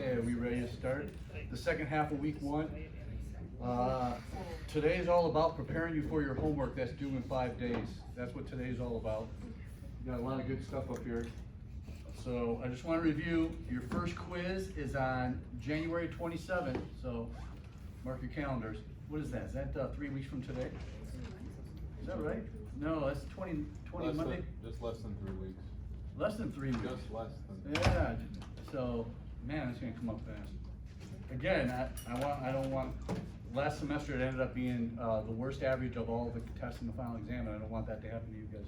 Okay, are we ready to start? The second half of week one. Today is all about preparing you for your homework that's due in 5 days. That's what today is all about. We got a lot of good stuff up here. So I just want to review, your first quiz is on January 27th, so mark your calendars. What is that? Is that 3 weeks from today? Is that right? No, that's 20 Monday? Just less than 3 weeks. Less than 3 weeks. Just less than. Yeah, so, man, it's gonna come up fast. Again, I don't want, last semester it ended up being the worst average of all the tests in the final exam, and I don't want that to happen to you guys.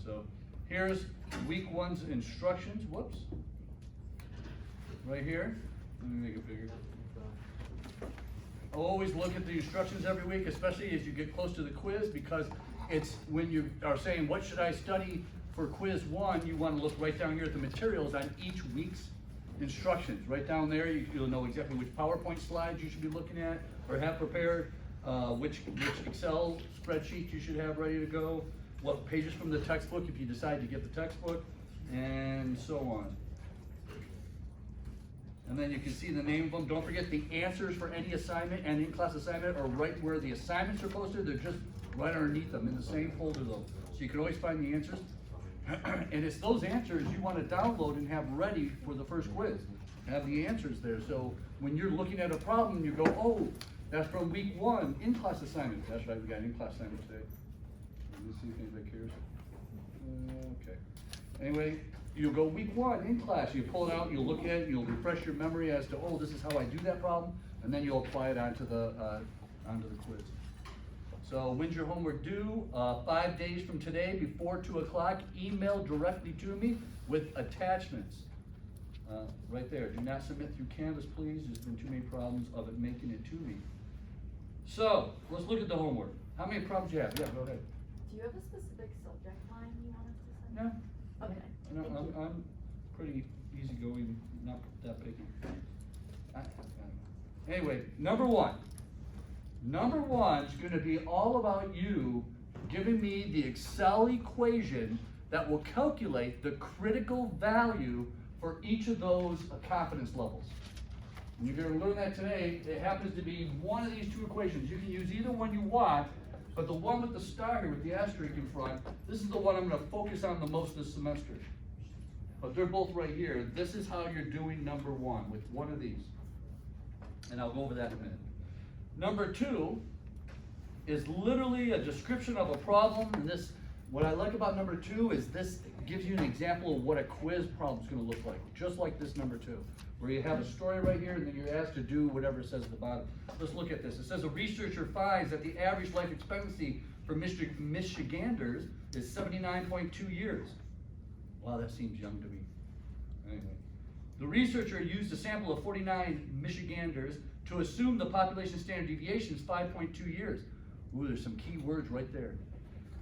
So, here's week one's instructions, whoops. Right here, let me make it bigger. Always look at the instructions every week, especially as you get close to the quiz, because it's when you are saying, what should I study for quiz one, you want to look right down here at the materials on each week's instructions. Right down there, you'll know exactly which PowerPoint slides you should be looking at or have prepared, which Excel spreadsheet you should have ready to go, what pages from the textbook if you decide to get the textbook, and so on. And then you can see the name of them. Don't forget the answers for any assignment and in-class assignment are right where the assignments are posted. They're just right underneath them in the same folder though. So you can always find the answers. And it's those answers you want to download and have ready for the first quiz. Have the answers there. So when you're looking at a problem, you go, oh, that's from week one, in-class assignment. That's right, we got in-class assignment today. Let me see if anybody cares. Okay. Anyway, you'll go week one in class, you pull it out, you'll look at it, you'll refresh your memory as to, oh, this is how I do that problem, and then you'll apply it onto the quiz. So when's your homework due? 5 days from today before 2 o'clock, email directly to me with attachments. Right there, do not submit through Canvas, please. There's been too many problems of it making it to me. So, let's look at the homework. How many problems do you have? Yeah, go ahead. Do you have a specific subject line you want us to send? No. Okay. No, I'm pretty easygoing, not that picky. Anyway, number one. Number one's gonna be all about you giving me the Excel equation that will calculate the critical value for each of those confidence levels. And you're gonna learn that today. It happens to be one of these two equations. You can use either one you want, but the one with the star here with the asterisk in front, this is the one I'm gonna focus on the most this semester. But they're both right here. This is how you're doing number one with one of these. And I'll go over that in a minute. Number two is literally a description of a problem. And this, what I like about number two is this gives you an example of what a quiz problem is going to look like. Just like this number two, where you have a story right here and then you're asked to do whatever it says at the bottom. Let's look at this. It says a researcher finds that the average life expectancy for Michiganders is 79.2 years. Wow, that seems young to me. Anyway, the researcher used a sample of 49 Michiganders to assume the population standard deviation is 5.2 years. Ooh, there's some key words right there.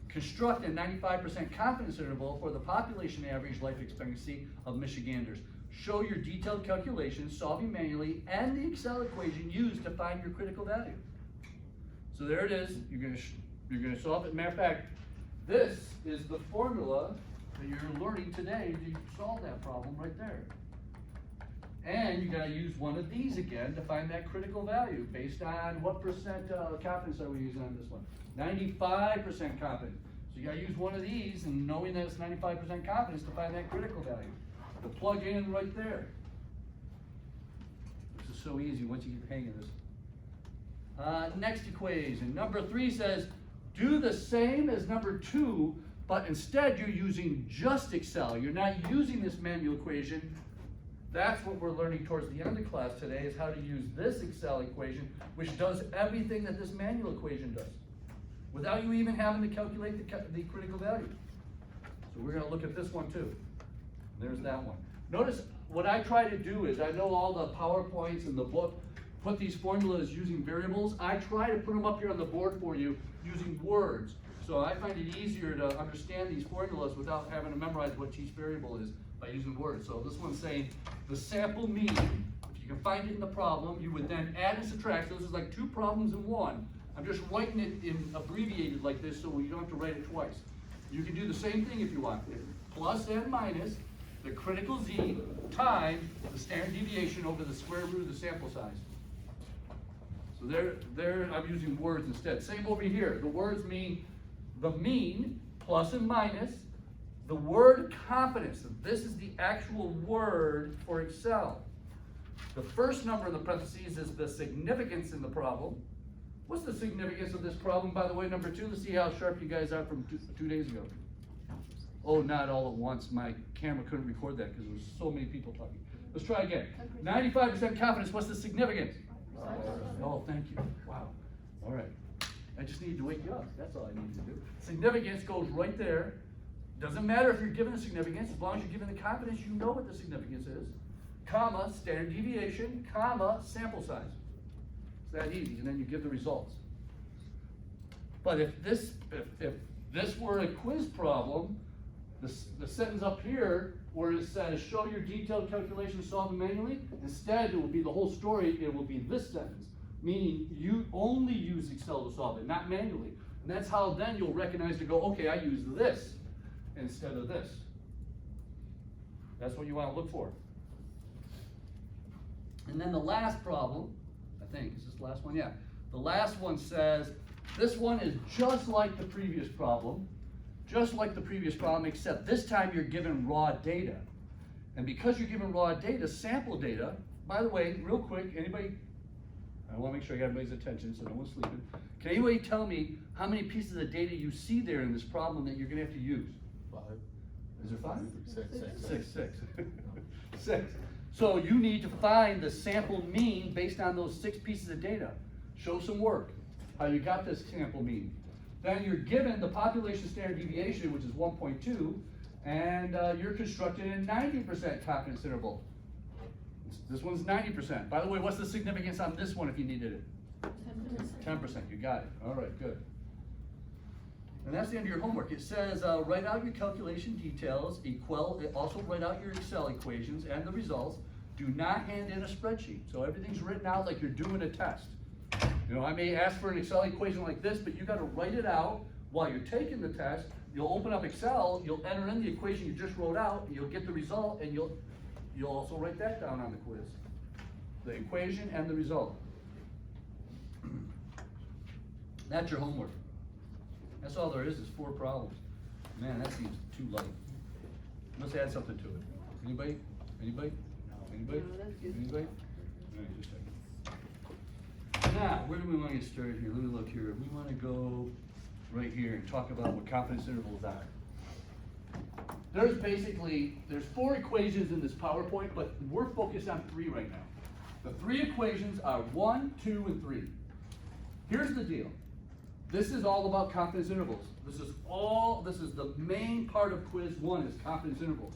Construct a 95% confidence interval for the population average life expectancy of Michiganders. Show your detailed calculations, solving manually, and the Excel equation used to find your critical value. So there it is. You're gonna solve it. Matter of fact, this is the formula that you're learning today to solve that problem right there. And you gotta use one of these again to find that critical value based on what percent confidence are we using on this one? 95% confidence. So you gotta use one of these and knowing that it's 95% confidence to find that critical value. To plug in right there. This is so easy once you get the hang of this. Next equation, number three says, do the same as number two, but instead you're using just Excel. You're not using this manual equation. That's what we're learning towards the end of class today, is how to use this Excel equation, which does everything that this manual equation does, without you even having to calculate the critical value. So we're gonna look at this one too. There's that one. Notice what I try to do is, I know all the PowerPoints and the book put these formulas using variables. I try to put them up here on the board for you using words. So I find it easier to understand these formulas without having to memorize what each variable is by using words. So this one's saying the sample mean, if you can find it in the problem, you would then add and subtract. So this is like two problems in one. I'm just writing it in abbreviated like this so you don't have to write it twice. You can do the same thing if you want. Plus and minus the critical z times the standard deviation over the square root of the sample size. So there I'm using words instead. Same over here. The words mean the mean, plus and minus, the word confidence. So this is the actual word for Excel. The first number in the parentheses is the significance in the problem. What's the significance of this problem, by the way, number 2? Let's see how sharp you guys are from two days ago. Oh, not all at once. My camera couldn't record that because there was so many people talking. Let's try again. 95% confidence. What's the significance? Oh, thank you. Wow. All right. I just needed to wake you up. That's all I needed to do. Significance goes right there. Doesn't matter if you're given a significance, as long as you're given the confidence, you know what the significance is. Comma, standard deviation, comma, sample size. It's that easy, and then you give the results. But if this were a quiz problem, the sentence up here where it says show your detailed calculations solved manually, instead it will be the whole story. It will be this sentence, meaning you only use Excel to solve it, not manually. And that's how then you'll recognize to go, okay, I use this instead of this. That's what you want to look for. And then the last problem, I think, is this the last one? Yeah. The last one says, this one is just like the previous problem, except this time you're given raw data. And because you're given raw data, sample data, by the way, real quick, anybody, I want to make sure I got everybody's attention so no one's sleeping. Can anybody tell me how many pieces of data you see there in this problem that you're going to have to use? 5. Is there 5? 6. 6. So you need to find the sample mean based on those 6 pieces of data. Show some work, how you got this sample mean. Then you're given the population standard deviation, which is 1.2, and you're constructing a 90% confidence interval. This one's 90%. By the way, what's the significance on this one if you needed it? 10%. You got it. All right, good. And that's the end of your homework. It says write out your calculation details, also write out your Excel equations and the results. Do not hand in a spreadsheet. So everything's written out like you're doing a test. You know, I may ask for an Excel equation like this, but you got to write it out while you're taking the test. You'll open up Excel, you'll enter in the equation you just wrote out, you'll get the result, and you'll also write that down on the quiz. The equation and the result. That's your homework. That's all there is 4 problems. Man, that seems too light. Let's add something to it. Anybody? Anybody? Anybody? No, that's good. Anybody? All right, just a second. Now, where do we want to get started here? Let me look here. We want to go right here and talk about what confidence intervals are. There's 4 equations in this PowerPoint, but we're focused on 3 right now. The 3 equations are 1, 2, and 3. Here's the deal. This is all about confidence intervals. This is the main part of quiz 1 is confidence intervals.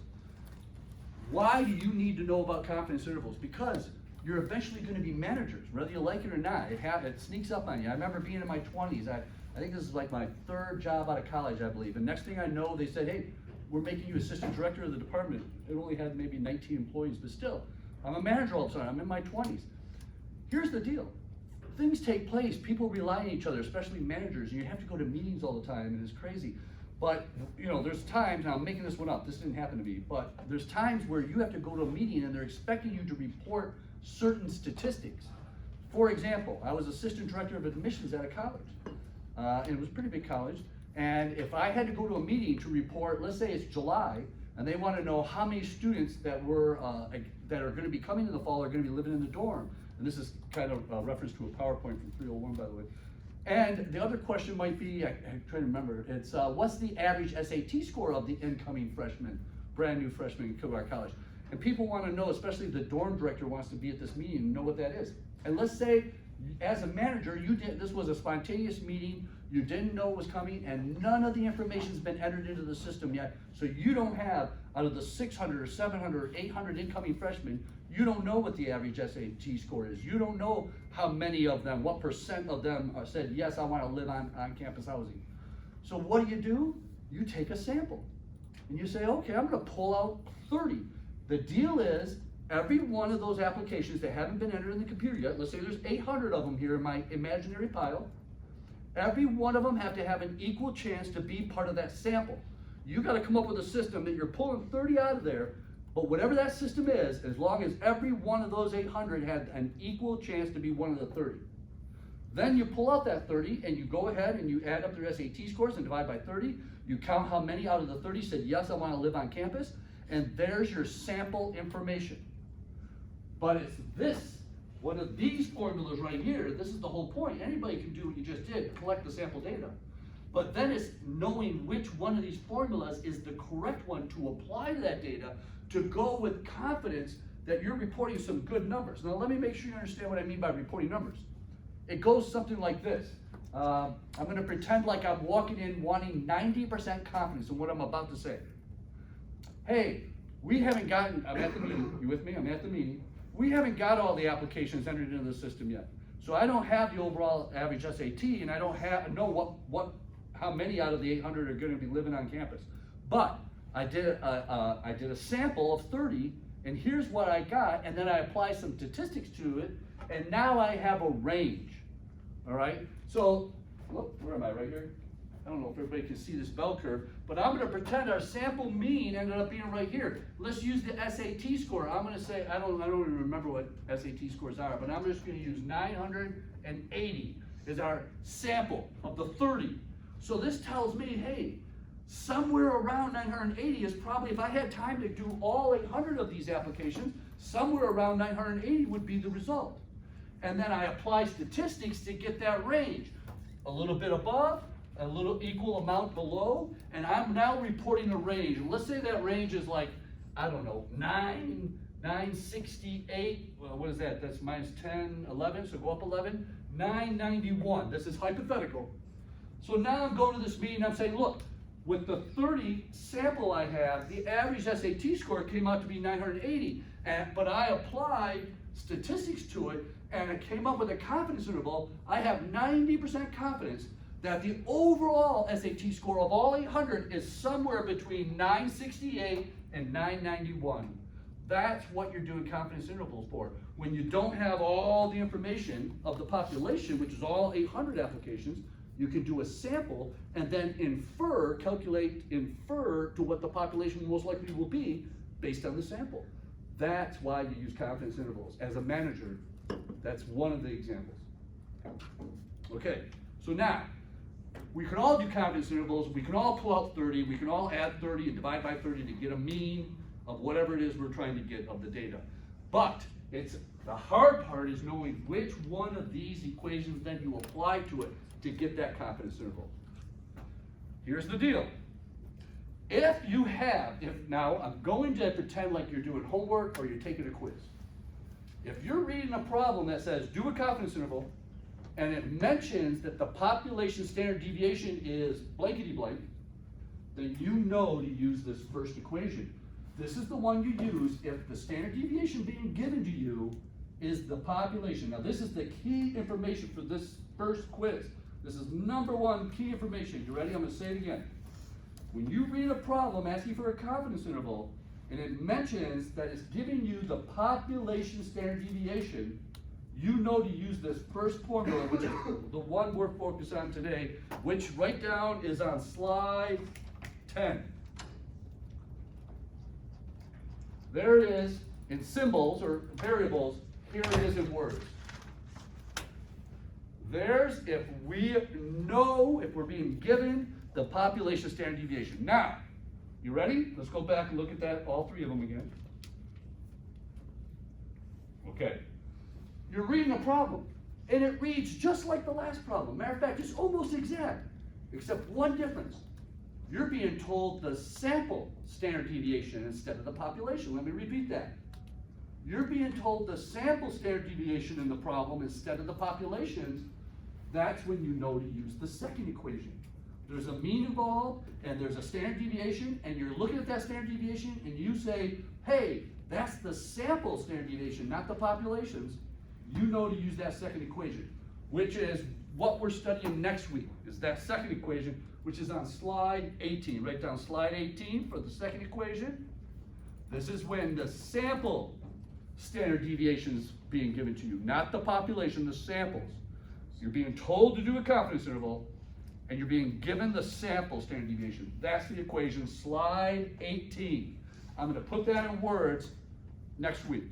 Why do you need to know about confidence intervals? Because you're eventually going to be managers, whether you like it or not. It sneaks up on you. I remember being in my 20s. I think this is like my 3rd job out of college, I believe. And next thing I know, they said, hey, we're making you assistant director of the department. It only had maybe 19 employees, but still, I'm a manager all of a sudden. I'm in my 20s. Here's the deal. Things take place. People rely on each other, especially managers. And you have to go to meetings all the time, and it's crazy. But, you know, there's times, now I'm making this one up. This didn't happen to me. But there's times where you have to go to a meeting, and they're expecting you to report certain statistics. For example, I was assistant director of admissions at a college. And it was a pretty big college. And if I had to go to a meeting to report, let's say it's July, and they want to know how many students that are going to be coming in the fall are going to be living in the dorm. And this is kind of a reference to a PowerPoint from 301, by the way. And the other question might be, I'm trying to remember, it's what's the average SAT score of the incoming freshman, brand new freshman in our college? And people want to know, especially the dorm director wants to be at this meeting and know what that is. And let's say, as a manager, this was a spontaneous meeting, you didn't know it was coming, and none of the information's been entered into the system yet. So you don't have, out of the 600 or 700 or 800 incoming freshmen, you don't know what the average SAT score is. You don't know how many of them, what % of them said, yes, I want to live on campus housing. So what do? You take a sample. And you say, okay, I'm going to pull out 30. The deal is, every one of those applications that haven't been entered in the computer yet, let's say there's 800 of them here in my imaginary pile, every one of them have to have an equal chance to be part of that sample. You got to come up with a system that you're pulling 30 out of there, But whatever that system is, as long as every one of those 800 had an equal chance to be one of the 30. Then you pull out that 30 and you go ahead and you add up their SAT scores and divide by 30. You count how many out of the 30 said, yes, I want to live on campus. And there's your sample information. But it's this, one of these formulas right here, this is the whole point. Anybody can do what you just did, collect the sample data. But then it's knowing which one of these formulas is the correct one to apply to that data to go with confidence that you're reporting some good numbers. Now let me make sure you understand what I mean by reporting numbers. It goes something like this. I'm gonna pretend like I'm walking in wanting 90% confidence in what I'm about to say. Hey, we haven't gotten, I'm at the meeting, you with me? I'm at the meeting. We haven't got all the applications entered into the system yet. So I don't have the overall average SAT and I don't know how many out of the 800 are gonna be living on campus. But I did a sample of 30 and here's what I got, and then I apply some statistics to it, and now I have a range, all right? So, where am I, right here? I don't know if everybody can see this bell curve, but I'm gonna pretend our sample mean ended up being right here. Let's use the SAT score. I'm gonna say, I don't even remember what SAT scores are, but I'm just gonna use 980 as our sample of the 30. So this tells me, hey, somewhere around 980 is probably, if I had time to do all 800 of these applications, somewhere around 980 would be the result. And then I apply statistics to get that range. A little bit above, a little equal amount below, and I'm now reporting a range. And let's say that range is like, I don't know, 968, well, what is that? That's minus 10, 11, so go up 11, 991. This is hypothetical. So now I'm going to this meeting, I'm saying, look, with the 30 sample I have, the average SAT score came out to be 980, but I applied statistics to it, and it came up with a confidence interval. I have 90% confidence that the overall SAT score of all 800 is somewhere between 968 and 991. That's what you're doing confidence intervals for. When you don't have all the information of the population, which is all 800 applications, you can do a sample and then infer to what the population most likely will be based on the sample. That's why you use confidence intervals. As a manager, that's one of the examples. Okay, so now, we can all do confidence intervals, we can all pull out 30, we can all add 30 and divide by 30 to get a mean of whatever it is we're trying to get of the data. But the hard part is knowing which one of these equations then you apply to it to get that confidence interval. Here's the deal. Now I'm going to pretend like you're doing homework or you're taking a quiz. If you're reading a problem that says do a confidence interval and it mentions that the population standard deviation is blankety blank, then you know to use this first equation. This is the one you use if the standard deviation being given to you is the population. Now this is the key information for this first quiz. This is number one key information. You ready? I'm going to say it again. When you read a problem asking for a confidence interval, and it mentions that it's giving you the population standard deviation, you know to use this first formula, which is the one we're focused on today, which right down is on slide 10. There it is in symbols or variables. Here it is in words. There's if we're being given the population standard deviation. Now, you ready? Let's go back and look at that, all three of them again. Okay. You're reading a problem, and it reads just like the last problem. Matter of fact, it's almost exact, except one difference. You're being told the sample standard deviation instead of the population. Let me repeat that. You're being told the sample standard deviation in the problem instead of the populations. That's when you know to use the second equation. There's a mean involved, and there's a standard deviation, and you're looking at that standard deviation, and you say, hey, that's the sample standard deviation, not the populations. You know to use that second equation, which is what we're studying next week, is that second equation, which is on slide 18. Write down slide 18 for the second equation. This is when the sample standard deviation is being given to you, not the population, the samples. You're being told to do a confidence interval, and you're being given the sample standard deviation. That's the equation, slide 18. I'm gonna put that in words next week.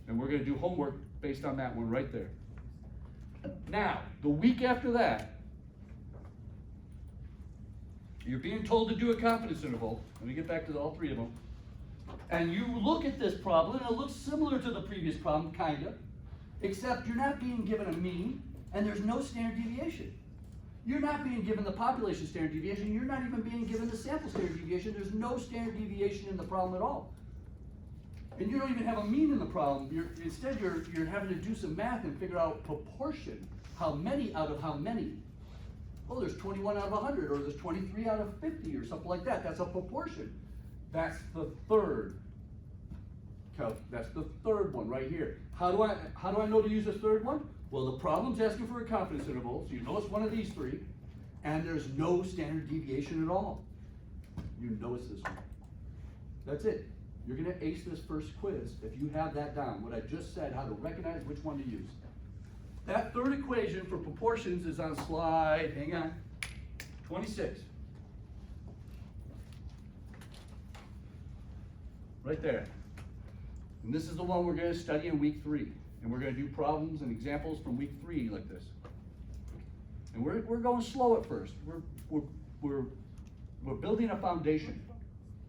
And we're gonna do homework based on that one right there. Now, the week after that, you're being told to do a confidence interval. Let me get back to all three of them. And you look at this problem, and it looks similar to the previous problem, kinda, except you're not being given a mean, and there's no standard deviation. You're not being given the population standard deviation, you're not even being given the sample standard deviation, there's no standard deviation in the problem at all. And you don't even have a mean in the problem, instead you're having to do some math and figure out proportion, how many out of how many. Oh, there's 21 out of 100, or there's 23 out of 50, or something like that, that's a proportion. That's the third one right here. How do I know to use this third one? Well, the problem's asking for a confidence interval, so you know it's one of these three, and there's no standard deviation at all. You know it's this one. That's it. You're gonna ace this first quiz if you have that down, what I just said, how to recognize which one to use. That third equation for proportions is on slide, hang on, 26. Right there. And this is the one we're gonna study in week 3. And we're gonna do problems and examples from week 3 like this. And we're going slow at first. We're building a foundation.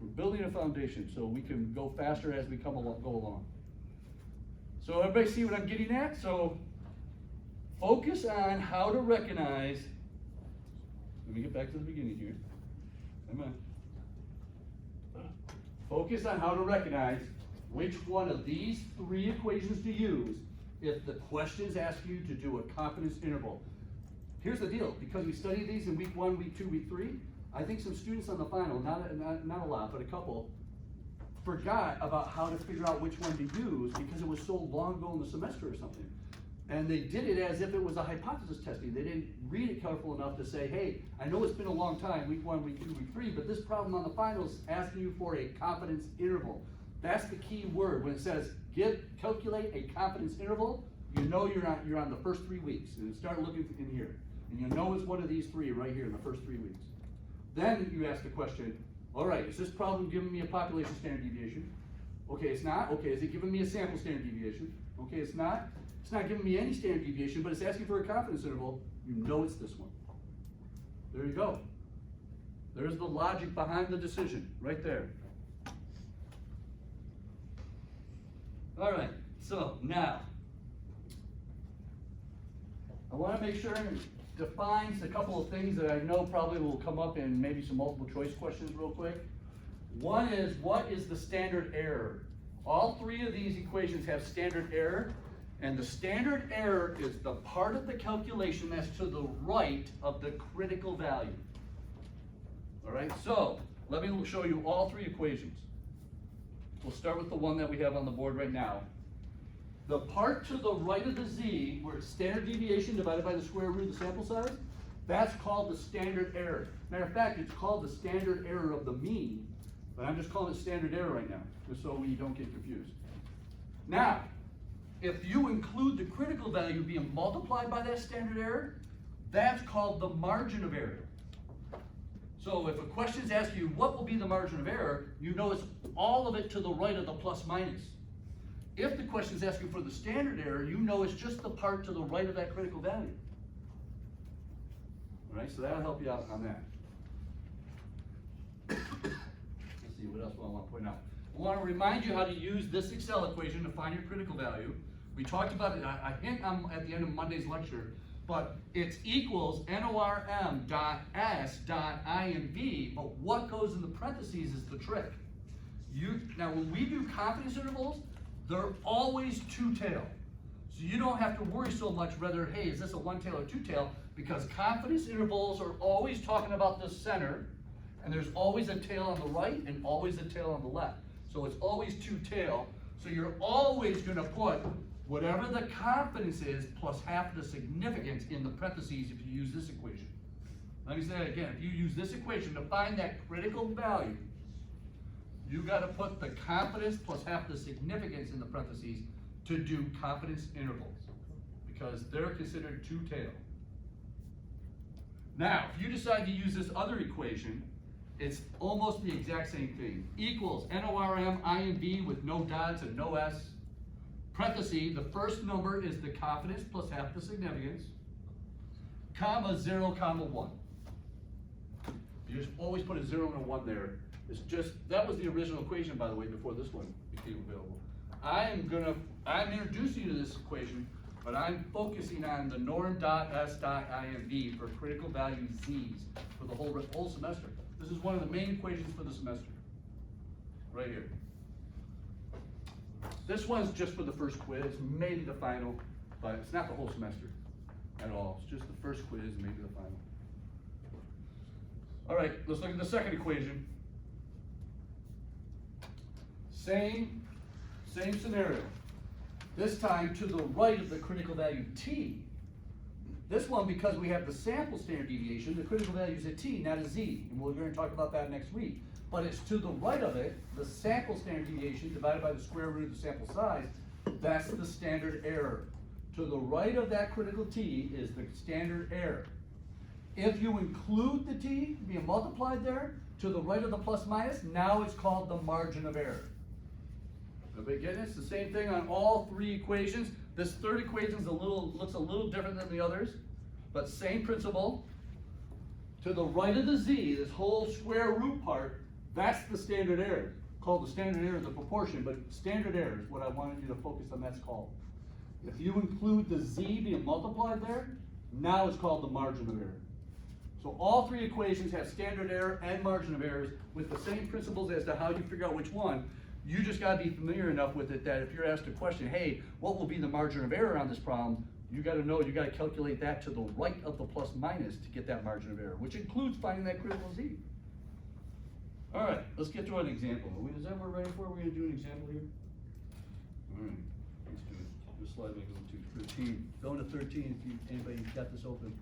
We're building a foundation so we can go faster as we go along. So everybody see what I'm getting at? So focus on how to recognize, let me get back to the beginning here. Come on. Focus on how to recognize which one of these 3 equations to use if the questions ask you to do a confidence interval. Here's the deal, because we studied these in week 1, week 2, week 3, I think some students on the final, not a lot, but a couple, forgot about how to figure out which one to use because it was so long ago in the semester or something. And they did it as if it was a hypothesis testing. They didn't read it careful enough to say, hey, I know it's been a long time, week 1, week 2, week 3, but this problem on the final is asking you for a confidence interval. That's the key word. When it says calculate a confidence interval, you know you're on the first 3 weeks. And start looking in here. And you know it's one of these 3 right here in the first 3 weeks. Then you ask the question, all right, is this problem giving me a population standard deviation? Okay, it's not. Okay, is it giving me a sample standard deviation? Okay, it's not. It's not giving me any standard deviation, but it's asking for a confidence interval. You know it's this one. There you go. There's the logic behind the decision, right there. All right, so now, I want to make sure it defines a couple of things that I know probably will come up in maybe some multiple choice questions real quick. One is, what is the standard error? All 3 of these equations have standard error, and the standard error is the part of the calculation that's to the right of the critical value. All right, so let me show you all 3 equations. We'll start with the one that we have on the board right now. The part to the right of the z, where it's standard deviation divided by the square root of the sample size, that's called the standard error. Matter of fact, it's called the standard error of the mean, but I'm just calling it standard error right now, just so we don't get confused. Now, if you include the critical value being multiplied by that standard error, that's called the margin of error. So if a question's asking you what will be the margin of error, you know it's all of it to the right of the plus minus. If the question's asking for the standard error, you know it's just the part to the right of that critical value. All right, so that'll help you out on that. Let's see, what else do I want to point out? I want to remind you how to use this Excel equation to find your critical value. We talked about it, I hint at the end of Monday's lecture, but it's equals NORM dot S dot INV, but what goes in the parentheses is the trick. Now when we do confidence intervals, they're always 2-tail. So you don't have to worry so much whether, hey, is this a 1-tail or 2-tail, because confidence intervals are always talking about the center, and there's always a tail on the right and always a tail on the left. So it's always 2-tail, so you're always gonna put whatever the confidence is plus half the significance in the parentheses if you use this equation. Let me say that again. If you use this equation to find that critical value, you got to put the confidence plus half the significance in the parentheses to do confidence intervals, because they're considered 2-tail. Now, if you decide to use this other equation, It's almost the exact same thing. Equals NORM INV with no dots and no S. Parenthesis, the first number is the confidence plus half the significance, comma 0, comma 1. You just always put a 0 and a 1 there. It's just, that was the original equation, by the way, before this one became available. I'm introducing you to this equation, but I'm focusing on the norm.s.inv for critical value z's for the whole semester. This is one of the main equations for the semester, right here. This one's just for the first quiz, maybe the final, but it's not the whole semester at all. It's just the first quiz, maybe the final. All right, let's look at the second equation. Same scenario. This time to the right of the critical value t. This one, because we have the sample standard deviation, the critical value is a t, not a z, and we're going to talk about that next week. But it's to the right of it, the sample standard deviation divided by the square root of the sample size, that's the standard error. To the right of that critical t is the standard error. If you include the t being multiplied there, to the right of the plus minus, now it's called the margin of error. Everybody getting it? It's the same thing on all three equations. This third equation looks a little different than the others, but same principle. To the right of the z, this whole square root part, that's the standard error. Called the standard error, the proportion, but standard error is what I wanted you to focus on, that's called. If you include the z being multiplied there, now it's called the margin of error. So all three equations have standard error and margin of errors with the same principles as to how you figure out which one. You just gotta be familiar enough with it that if you're asked a question, hey, what will be the margin of error on this problem? You gotta know, you gotta calculate that to the right of the plus minus to get that margin of error, which includes finding that critical z. All right, let's get to an example. Is that what we're ready for? We're gonna do an example here? All right, let's do it. This slide makes it to 13. Going to 13 if anybody got this open.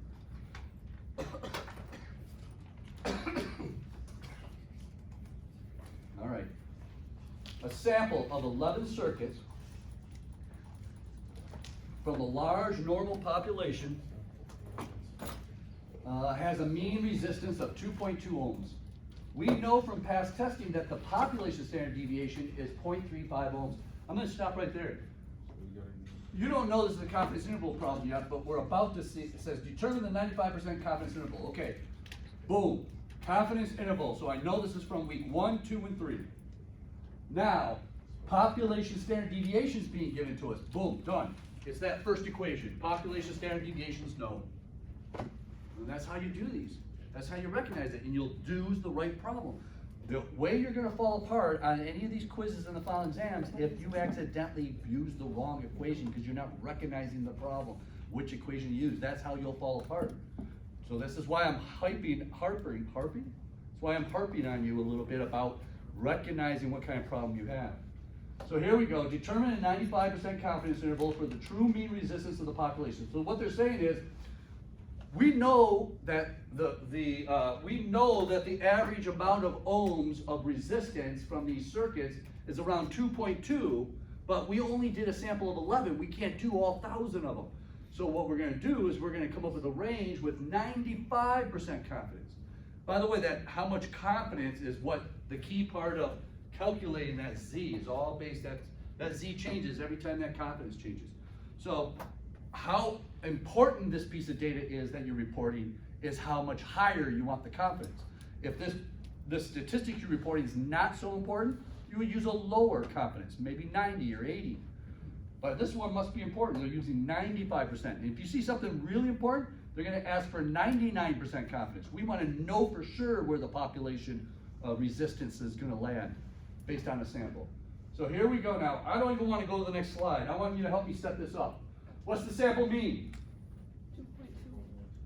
All right. A sample of 11 circuits from a large normal population has a mean resistance of 2.2 ohms. We know from past testing that the population standard deviation is 0.35 ohms. I'm going to stop right there. You don't know this is a confidence interval problem yet, but we're about to see. It says determine the 95% confidence interval. Okay, boom, confidence interval. So I know this is from week 1, 2, and 3. Now, population standard deviation is being given to us. Boom, done. It's that first equation. Population standard deviation is known. And that's how you do these. That's how you recognize it, and you'll do the right problem. The way you're going to fall apart on any of these quizzes and the final exams, if you accidentally use the wrong equation because you're not recognizing the problem, which equation to use, that's how you'll fall apart. So this is why I'm harping? That's why I'm harping on you a little bit about recognizing what kind of problem you have. So here we go. Determine a 95% confidence interval for the true mean resistance of the population. So what they're saying is, we know that the average amount of ohms of resistance from these circuits is around 2.2, but we only did a sample of 11. We can't do all 1,000 of them. So what we're going to do is we're going to come up with a range with 95% confidence. By the way, that how much confidence is what the key part of calculating that z is all based. That z changes every time that confidence changes. So how important this piece of data is that you're reporting is how much higher you want the confidence. If the statistics you're reporting is not so important, you would use a lower confidence, maybe 90 or 80. But this one must be important. They're using 95%. And if you see something really important, they're going to ask for 99% confidence. We want to know for sure where the population resistance is going to land based on a sample. So here we go now. I don't even want to go to the next slide. I want you to help me set this up. What's the sample mean?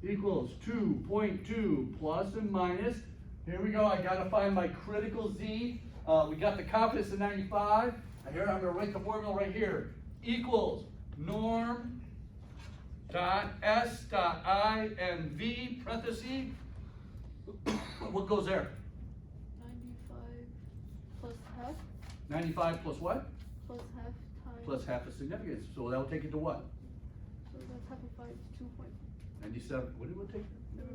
2.2. Equals 2.2 plus and minus. Here we go. I got to find my critical z. We got the confidence of 95. Here I'm going to write the formula right here. Equals norm dot s dot I and v parenthesis. What goes there? 95 plus half. 95 plus what? Plus half times. Plus half the significance. So that will take it to what? So that's half of 5 is 2 point. 97. What did it take? Never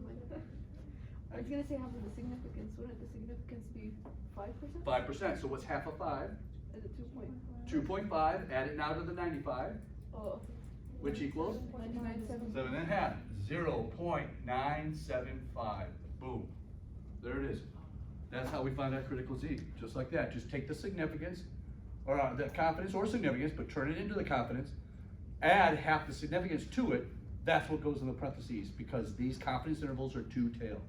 mind. I was gonna say half of the significance, wouldn't the significance be 5%? 5%, so what's half of 5? Is it 2.5? 2.5, add it now to the 95, Oh, okay. which equals 99.7. 7.5, 0.975, boom. There it is. That's how we find our critical Z, just like that. Just take the significance, or the confidence or significance, but turn it into the confidence, add half the significance to it, that's what goes in the parentheses, because these confidence intervals are two-tailed.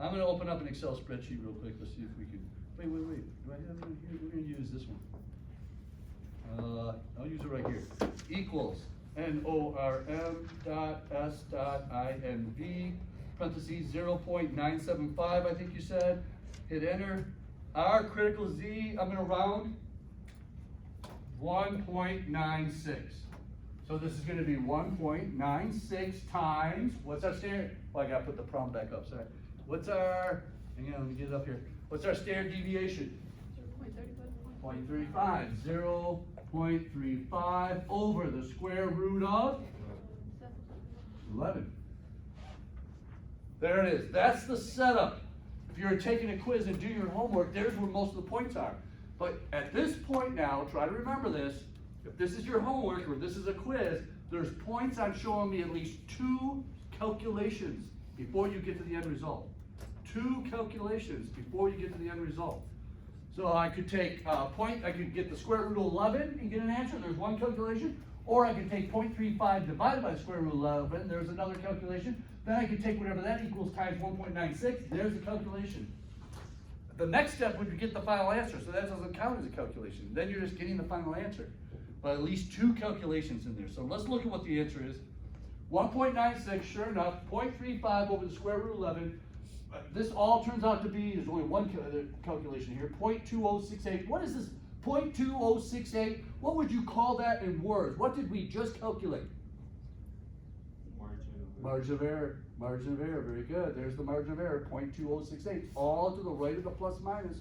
I'm gonna open up an Excel spreadsheet real quick, let's see if we can, wait, do I have it in here? We're gonna use this one. I'll use it right here. Equals NORM dot S dot INV, parentheses 0.975, I think you said. Hit enter. Our critical Z, I'm gonna round 1.96. So this is gonna be 1.96 times, what's our standard? Oh, I gotta put the problem back up, sorry. What's our, hang on, let me get it up here. What's our standard deviation? 0.35. 0.35 over the square root of 11. There it is. That's the setup. If you're taking a quiz and do your homework, there's where most of the points are. But at this point now, try to remember this. If this is your homework or this is a quiz, there's points on showing me at least 2 calculations before you get to the end result. 2 calculations before you get to the end result. So I could take I could get the square root of 11 and get an answer, there's one calculation. Or I could take 0.35 divided by the square root of 11, there's another calculation. Then I could take whatever that equals times 1.96, there's a calculation. The next step would be get the final answer, so that doesn't count as a calculation. Then you're just getting the final answer. But at least 2 calculations in there. So let's look at what the answer is. 1.96, sure enough, 0.35 over the square root of 11. This all turns out to be, there's only one calculation here, 0.2068. What is this 0.2068? What would you call that in words? What did we just calculate? Margin of error. Margin of error, very good. There's the margin of error, 0.2068. All to the right of the plus minus.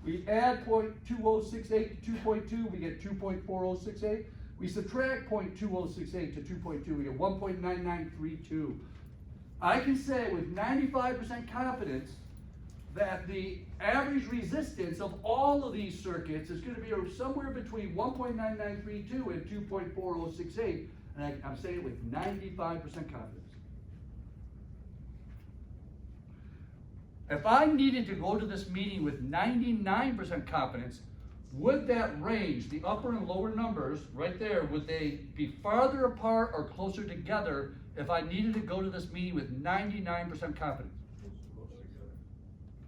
We add 0.2068 to 2.2, we get 2.4068. We subtract 0.2068 to 2.2, we get 1.9932. I can say with 95% confidence that the average resistance of all of these circuits is going to be somewhere between 1.9932 and 2.4068, and I'm saying it with 95% confidence. If I needed to go to this meeting with 99% confidence, would that range, the upper and lower numbers right there, would they be farther apart or closer together if I needed to go to this meeting with 99% confidence?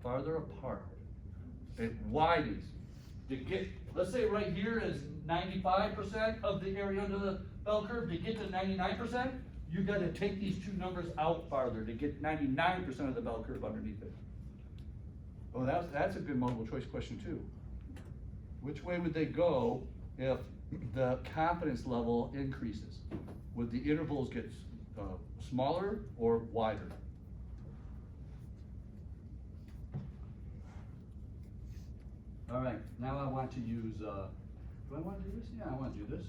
Farther apart. It widens. To get, let's say right here is 95% of the area under the bell curve. To get to 99%, you got to take these 2 numbers out farther to get 99% of the bell curve underneath it. Oh, that's a good multiple choice question too. Which way would they go if the confidence level increases? Would the intervals get smaller or wider? All right, now I want to use, do I want to do this? Yeah, I want to do this.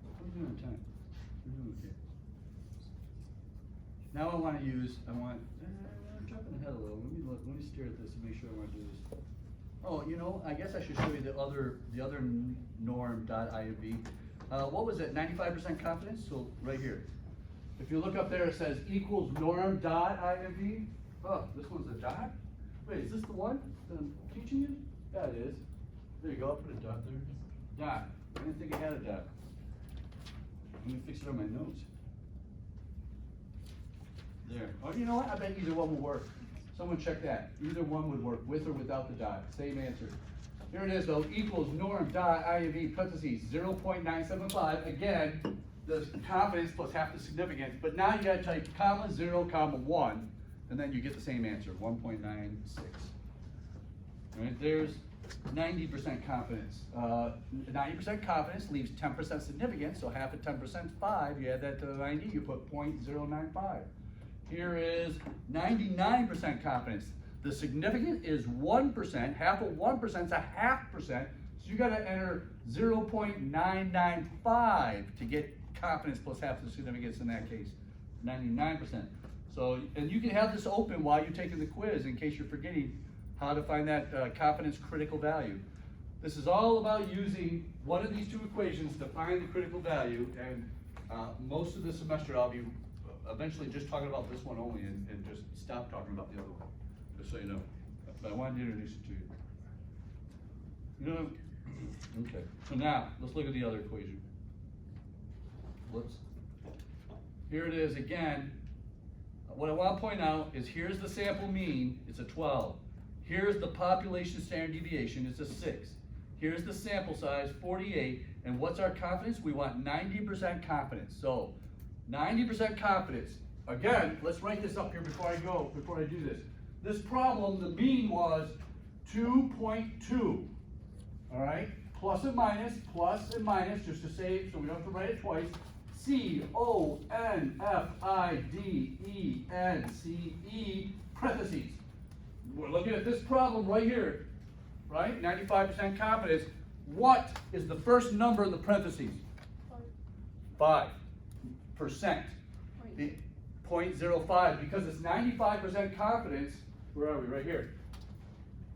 What are we doing on time? We're doing okay. Now I want to use, I'm jumping ahead a little. Let me stare at this and make sure I want to do this. Oh, you know, I guess I should show you the other norm.inv. What was it, 95% confidence? So right here. If you look up there, it says equals norm.inv. Oh, this one's a dot? Wait, is this the one that I'm teaching you? Yeah, it is. There you go, I'll put a dot there. Dot. I didn't think I had a dot. Let me fix it on my notes. There. Oh, you know what? I bet either one will work. Someone check that. Either one would work, with or without the dot. Same answer. Here it is though, equals norm dot INV parentheses 0.975. Again, the confidence plus half the significance, but now you gotta type comma 0, comma 1, and then you get the same answer, 1.96. All right, there's 90% confidence. 90% confidence leaves 10% significance, so half of 10% 5. You add that to the 90, you put 0.095. Here is 99% confidence. The significant is 1%, half of 1% is 0.5%, so you gotta enter 0.995 to get confidence plus half the significance in that case. 99%. So, and you can have this open while you're taking the quiz in case you're forgetting how to find that confidence critical value. This is all about using one of these two equations to find the critical value, and most of the semester I'll be eventually just talking about this one only and just stop talking about the other one, just so you know. But I wanted to introduce it to you. You know, okay, so now let's look at the other equation. Whoops. Here it is again. What I want to point out is here's the sample mean, it's a 12. Here's the population standard deviation, it's a 6. Here's the sample size, 48. And what's our confidence? We want 90% confidence. So 90% confidence. Again, let's write this up here before I do this. This problem, the mean was 2.2. All right, plus and minus, just to save so we don't have to write it twice. CONFIDENCE, parentheses. We're looking at this problem right here, right? 95% confidence. What is the first number in the parentheses? 5%. The 0.05, because it's 95% confidence. Where are we? Right here.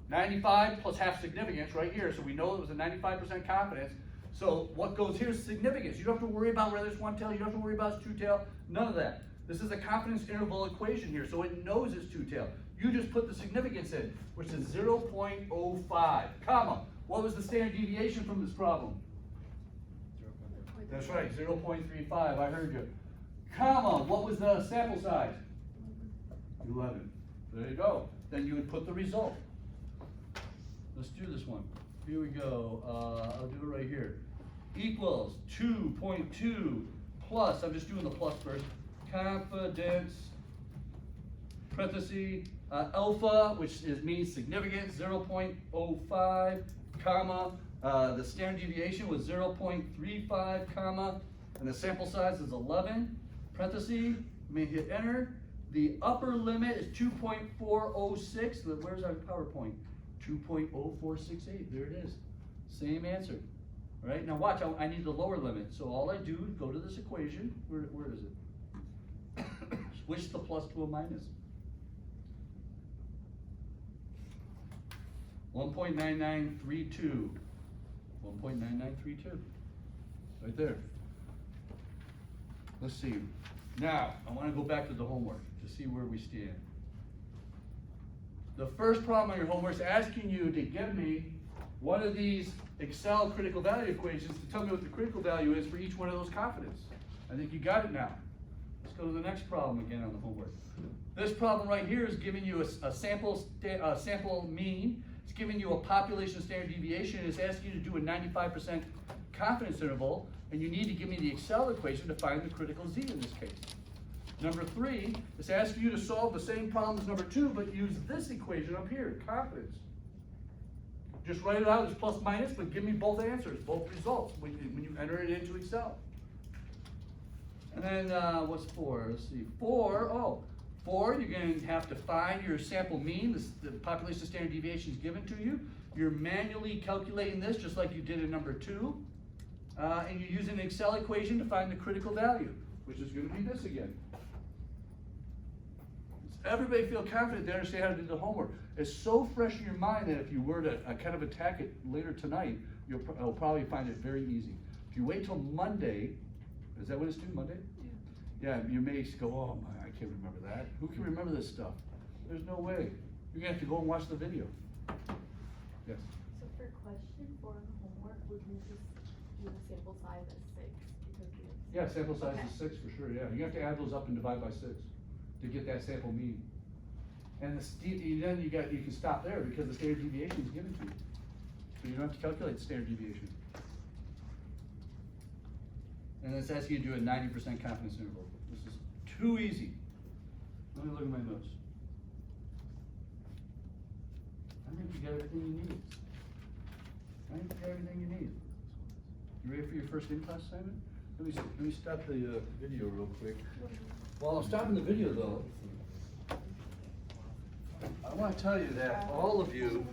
95 plus half significance right here, so we know it was a 95% confidence. So what goes here is significance. You don't have to worry about whether it's one tail, you don't have to worry about it's two tail, none of that. This is a confidence interval equation here, so it knows it's two tail. You just put the significance in, which is 0.05, comma. What was the standard deviation from this problem? That's right, 0.35, I heard you. Comma, what was the sample size? 11. There you go. Then you would put the result. Let's do this one. Here we go. I'll do it right here. Equals 2.2 plus, I'm just doing the plus first, confidence, parenthesis, alpha, which means significance, 0.05, comma, the standard deviation was 0.35, comma, and the sample size is 11, parenthesis, let me hit enter. The upper limit is 2.406, where's our PowerPoint? 2.0468, there it is. Same answer. All right, now watch, I need the lower limit. So all I do is go to this equation. Where is it? Switch the plus to a minus. 1.9932. 1.9932. Right there. Let's see. Now, I want to go back to the homework to see where we stand. The first problem on your homework is asking you to give me one of these Excel critical value equations to tell me what the critical value is for each one of those confidence. I think you got it now. Let's go to the next problem again on the homework. This problem right here is giving you a sample mean. It's giving you a population standard deviation. It's asking you to do a 95% confidence interval, and you need to give me the Excel equation to find the critical Z in this case. Number 3 is asking you to solve the same problem as number 2, but use this equation up here, confidence. Just write it out as plus minus, but give me both answers, both results when you enter it into Excel. And then what's 4? Let's see. 4, you're going to have to find your sample mean. The population standard deviation is given to you. You're manually calculating this just like you did in number 2. And you're using an Excel equation to find the critical value, which is going to be this again. Everybody feel confident they understand how to do the homework. It's so fresh in your mind that if you were to kind of attack it later tonight, you'll probably find it very easy. If you wait till Monday, is that what it's due, Monday? Yeah, you may go, oh my, I can't remember that. Who can remember this stuff? There's no way. You're gonna have to go and watch the video. Yes? So for question 4 on the homework, we can just do the sample size as 6 because we have. Yeah, sample size Okay. is 6 for sure, yeah. You have to add those up and divide by 6 to get that sample mean. And then you can stop there because the standard deviation is given to you. So you don't have to calculate the standard deviation. And it's asking you to do a 90% confidence interval. This is too easy. Let me look at my notes. I think you got everything you need. You ready for your first in-class assignment? Let me stop the video real quick. While I'm stopping the video though, I want to tell you that all of you